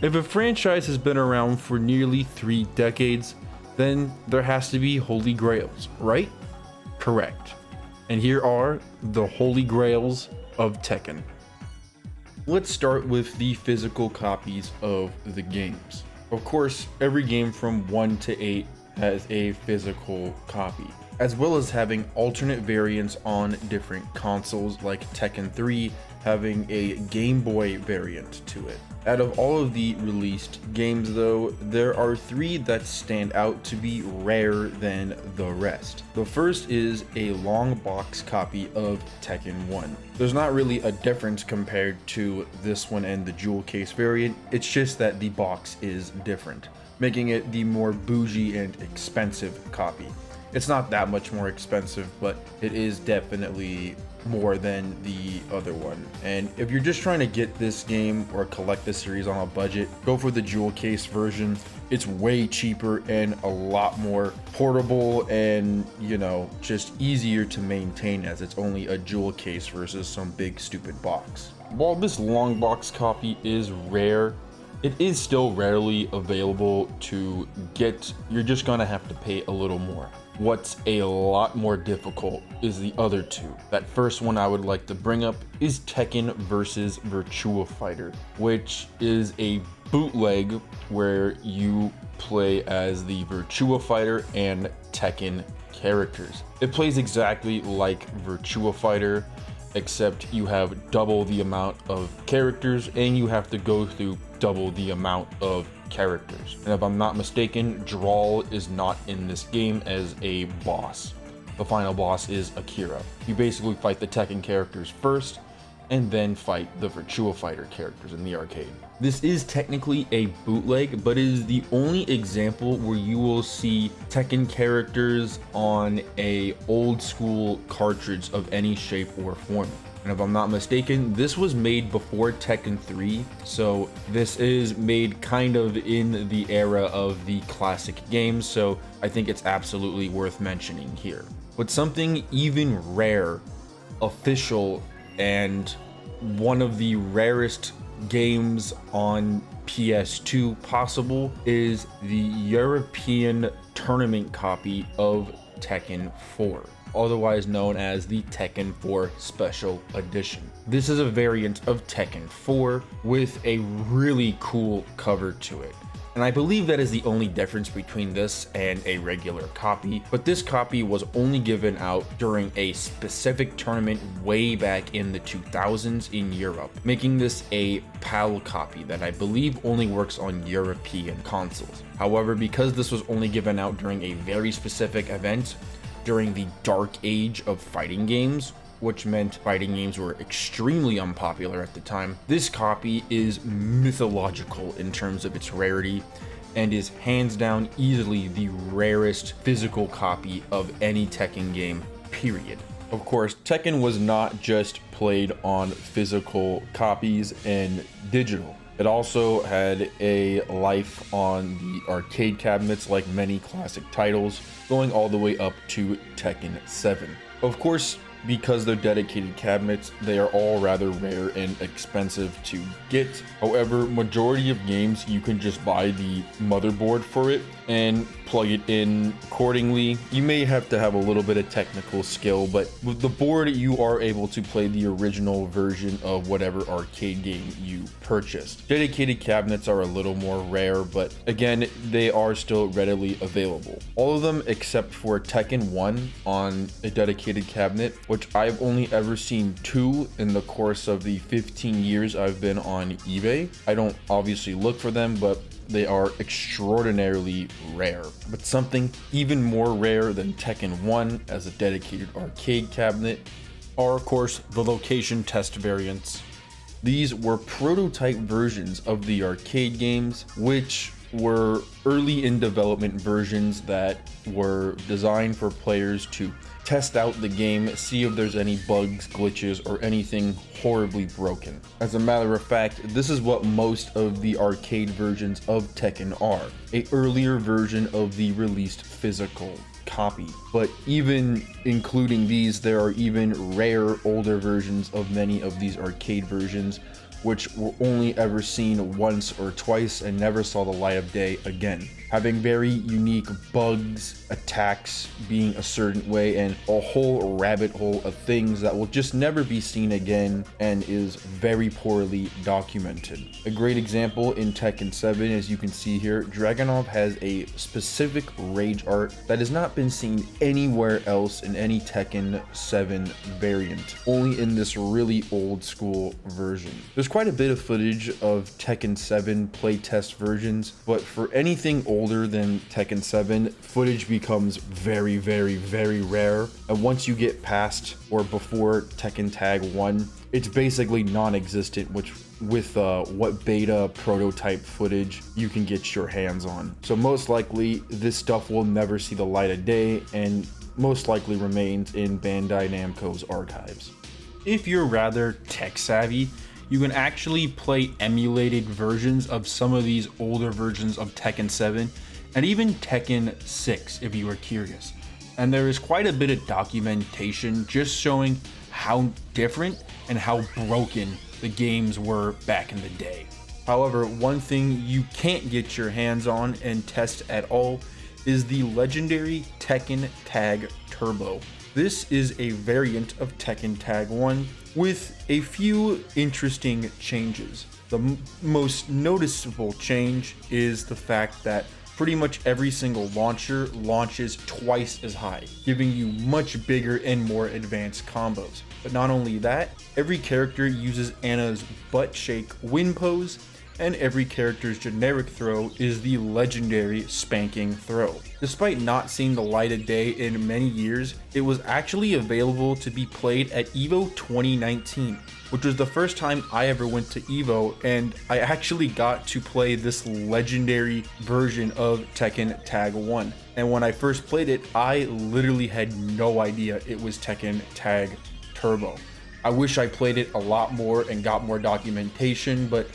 If a franchise has been around for nearly 3 decades, then there has to be holy grails, right? Correct. And here are the holy grails of Tekken. Let's start with the physical copies of the games. Of course, every game from 1 to 8 has a physical copy, as well as having alternate variants on different consoles, like Tekken 3 having a Game Boy variant to it. Out of all of the released games though, there are 3 that stand out to be rarer than the rest. The first is a long box copy of Tekken 1. There's not really a difference compared to this one and the jewel case variant, it's just that the box is different, making it the more bougie and expensive copy. It's not that much more expensive, but it is definitely more than the other one. And if you're just trying to get this game or collect this series on a budget, go for the jewel case version. It's way cheaper and a lot more portable and, you know, just easier to maintain, as it's only a jewel case versus some big stupid box. While this long box copy is rare, it is still rarely available to get. You're just gonna have to pay a little more. What's a lot more difficult is the other 2. That first one I would like to bring up is Tekken versus Virtua Fighter, which is a bootleg where you play as the Virtua Fighter and Tekken characters. It plays exactly like Virtua Fighter, except you have double the amount of characters and you have to go through double the amount of characters. And if I'm not mistaken, Drawl is not in this game as a boss. The final boss is Akira. You basically fight the Tekken characters first and then fight the Virtua Fighter characters in the arcade. This is technically a bootleg, but it is the only example where you will see Tekken characters on a old school cartridge of any shape or form. And if I'm not mistaken, this was made before Tekken 3, so this is made kind of in the era of the classic games, so I think it's absolutely worth mentioning here. But something even rare, official, and one of the rarest games on PS2 possible is the European tournament copy of Tekken 4, otherwise known as the Tekken 4 Special Edition. This is a variant of Tekken 4 with a really cool cover to it. And I believe that is the only difference between this and a regular copy, but this copy was only given out during a specific tournament way back in the 2000s in Europe, making this a PAL copy that I believe only works on European consoles. However, because this was only given out during a very specific event, during the dark age of fighting games, which meant fighting games were extremely unpopular at the time, this copy is mythological in terms of its rarity and is hands down easily the rarest physical copy of any Tekken game, period. Of course, Tekken was not just played on physical copies and digital. It also had a life on the arcade cabinets like many classic titles, going all the way up to Tekken 7. Of course, because they're dedicated cabinets, they are all rather rare and expensive to get. However, majority of games you can just buy the motherboard for it and plug it in accordingly. You may have to have a little bit of technical skill, but with the board you are able to play the original version of whatever arcade game you purchased. Dedicated cabinets are a little more rare, but again, they are still readily available. All of them except for Tekken 1 on a dedicated cabinet, which I've only ever seen 2 in the course of the 15 years I've been on eBay. I don't obviously look for them, but they are extraordinarily rare. But something even more rare than Tekken 1 as a dedicated arcade cabinet are, of course, the location test variants. These were prototype versions of the arcade games, which were early in development versions that were designed for players to test out the game, see if there's any bugs, glitches, or anything horribly broken. As a matter of fact, this is what most of the arcade versions of Tekken are, an earlier version of the released physical copy. But even including these, there are even rare older versions of many of these arcade versions, which were only ever seen once or twice and never saw the light of day again, having very unique bugs, attacks being a certain way, and a whole rabbit hole of things that will just never be seen again and is very poorly documented. A great example in Tekken 7, as you can see here, Dragunov has a specific rage art that has not been seen anywhere else in any Tekken 7 variant, only in this really old school version. There's quite a bit of footage of Tekken 7 playtest versions, but for anything older than Tekken 7, footage becomes very, very, very rare. And once you get past or before Tekken Tag 1, it's basically non-existent, which with what beta prototype footage you can get your hands on. So most likely this stuff will never see the light of day and most likely remains in Bandai Namco's archives. If you're rather tech savvy, you can actually play emulated versions of some of these older versions of Tekken 7 and even Tekken 6 if you are curious. And there is quite a bit of documentation just showing how different and how broken the games were back in the day. However, one thing you can't get your hands on and test at all is the legendary Tekken Tag Turbo. This is a variant of Tekken Tag 1 with a few interesting changes. The most noticeable change is the fact that pretty much every single launcher launches twice as high, giving you much bigger and more advanced combos. But not only that, every character uses Anna's butt shake win pose, and every character's generic throw is the legendary spanking throw. Despite not seeing the light of day in many years, it was actually available to be played at EVO 2019, which was the first time I ever went to EVO, and I actually got to play this legendary version of Tekken Tag 1. And when I first played it, I literally had no idea it was Tekken Tag Turbo. I wish I played it a lot more and got more documentation, but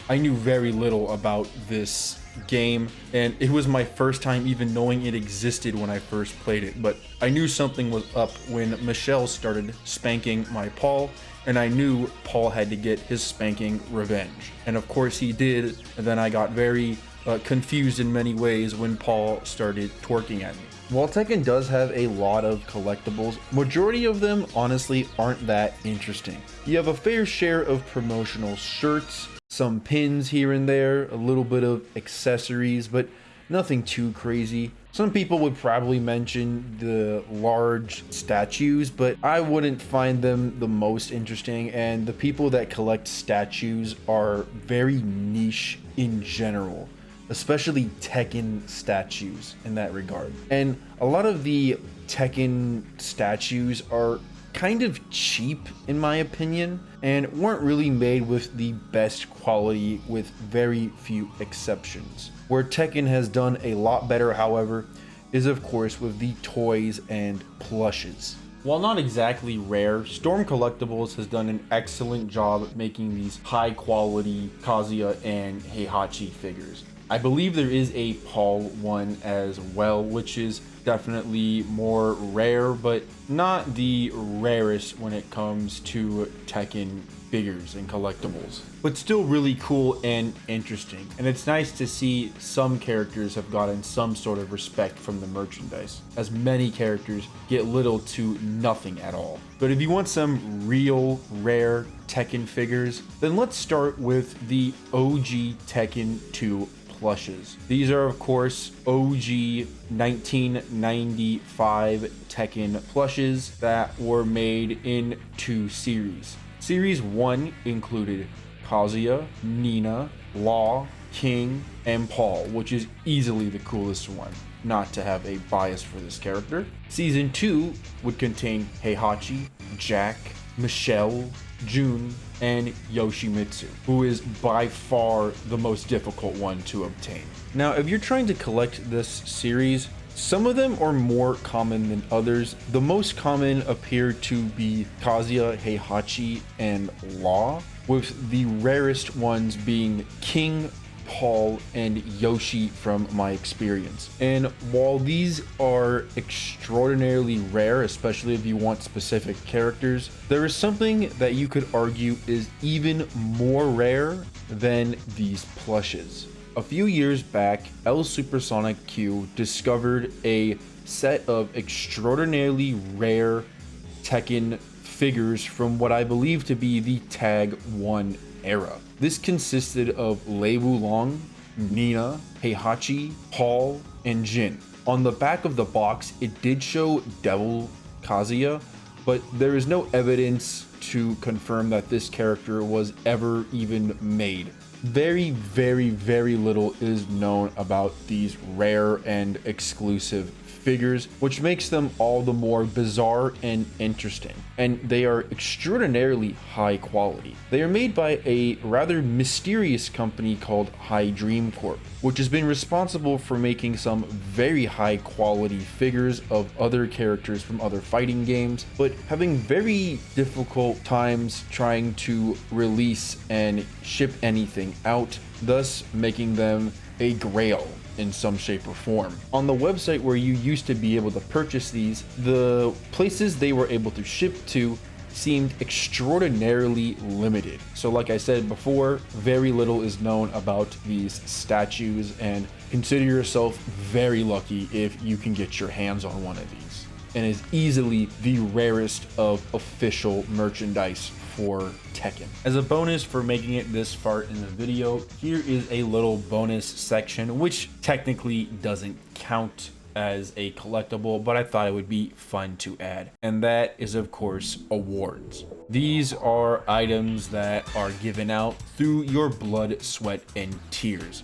I knew very little about this game, and it was my first time even knowing it existed when I first played it. But I knew something was up when Michelle started spanking my Paul, and I knew Paul had to get his spanking revenge. And of course he did, and then I got very confused in many ways when Paul started twerking at me. While Tekken does have a lot of collectibles, majority of them honestly aren't that interesting. You have a fair share of promotional shirts, some pins here and there, a little bit of accessories, but nothing too crazy. Some people would probably mention the large statues, but I wouldn't find them the most interesting, and the people that collect statues are very niche in general, especially Tekken statues in that regard. And a lot of the Tekken statues are kind of cheap in my opinion and weren't really made with the best quality with very few exceptions. Where Tekken has done a lot better, however, is of course with the toys and plushes. While not exactly rare, Storm Collectibles has done an excellent job at making these high quality Kazuya and Heihachi figures. I believe there is a Paul one as well, which is definitely more rare, but not the rarest when it comes to Tekken figures and collectibles, but still really cool and interesting. And it's nice to see some characters have gotten some sort of respect from the merchandise, as many characters get little to nothing at all. But if you want some real rare Tekken figures, then let's start with the OG Tekken 2 plushes. These are of course OG 1995 Tekken plushes that were made in two series. Series 1 included Kazuya, Nina, Law, King, and Paul, which is easily the coolest one, not to have a bias for this character. Season 2 would contain Heihachi, Jack, Michelle, Jun, and Yoshimitsu, who is by far the most difficult one to obtain. Now, if you're trying to collect this series, some of them are more common than others. The most common appear to be Kazuya, Heihachi, and Law, with the rarest ones being King, Paul, and Yoshi from my experience. And while these are extraordinarily rare, especially if you want specific characters, there is something that you could argue is even more rare than these plushes. A few years back, L Supersonic Q discovered a set of extraordinarily rare Tekken figures from what I believe to be the Tag 1 era. This consisted of Lei Wulong, Nina, Heihachi, Paul, and Jin. On the back of the box, it did show Devil Kazuya, but there is no evidence to confirm that this character was ever even made. Very little is known about these rare and exclusive figures, which makes them all the more bizarre and interesting. And they are extraordinarily high quality. They are made by a rather mysterious company called High Dream Corp, which has been responsible for making some very high quality figures of other characters from other fighting games, but having very difficult times trying to release and ship anything out, thus making them a grail in some shape or form. On the website where you used to be able to purchase these, the places they were able to ship to seemed extraordinarily limited. So like I said before, very little is known about these statues, and consider yourself very lucky if you can get your hands on one of these. And is easily the rarest of official merchandise for Tekken. As a bonus for making it this far in the video, here is a little bonus section, which technically doesn't count as a collectible, but I thought it would be fun to add. And that is, of course, awards. These are items that are given out through your blood, sweat, and tears,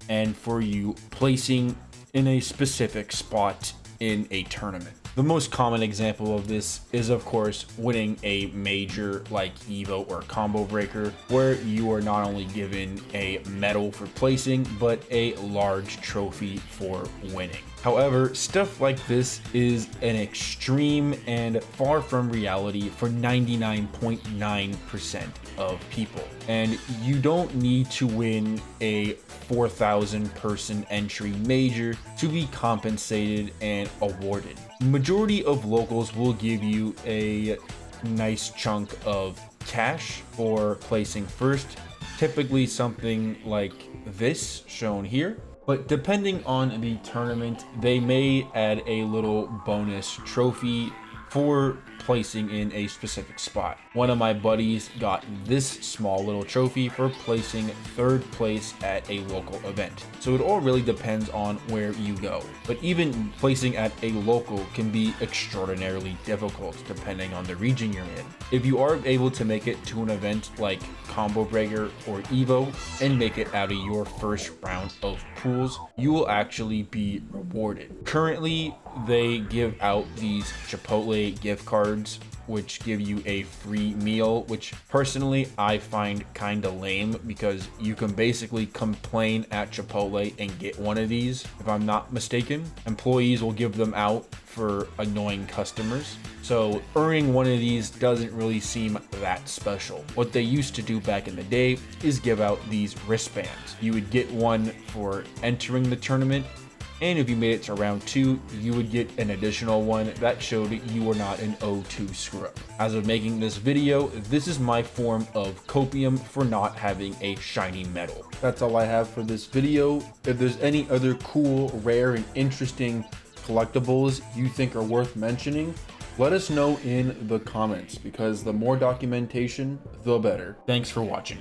and for you placing in a specific spot in a tournament. The most common example of this is, of course, winning a major like Evo or Combo Breaker, where you are not only given a medal for placing, but a large trophy for winning. However, stuff like this is an extreme and far from reality for 99.9% of people. And you don't need to win a 4,000 person entry major to be compensated and awarded. Majority of locals will give you a nice chunk of cash for placing first, typically something like this shown here. But depending on the tournament, they may add a little bonus trophy for placing in a specific spot. One of my buddies got this small little trophy for placing third place at a local event. So it all really depends on where you go. But even placing at a local can be extraordinarily difficult depending on the region you're in. If you are able to make it to an event like Combo Breaker or Evo and make it out of your first round of pools, you will actually be rewarded. Currently, they give out these Chipotle gift cards, which give you a free meal, which personally I find kind of lame, because you can basically complain at Chipotle and get one of these. If I'm not mistaken, employees will give them out for annoying customers. So earning one of these doesn't really seem that special. What they used to do back in the day is give out these wristbands. You would get one for entering the tournament, and if you made it to round 2, you would get an additional one that showed you were not an O2 scrub. As of making this video, this is my form of copium for not having a shiny medal. That's all I have for this video. If there's any other cool, rare, and interesting collectibles you think are worth mentioning, let us know in the comments, because the more documentation, the better. Thanks for watching.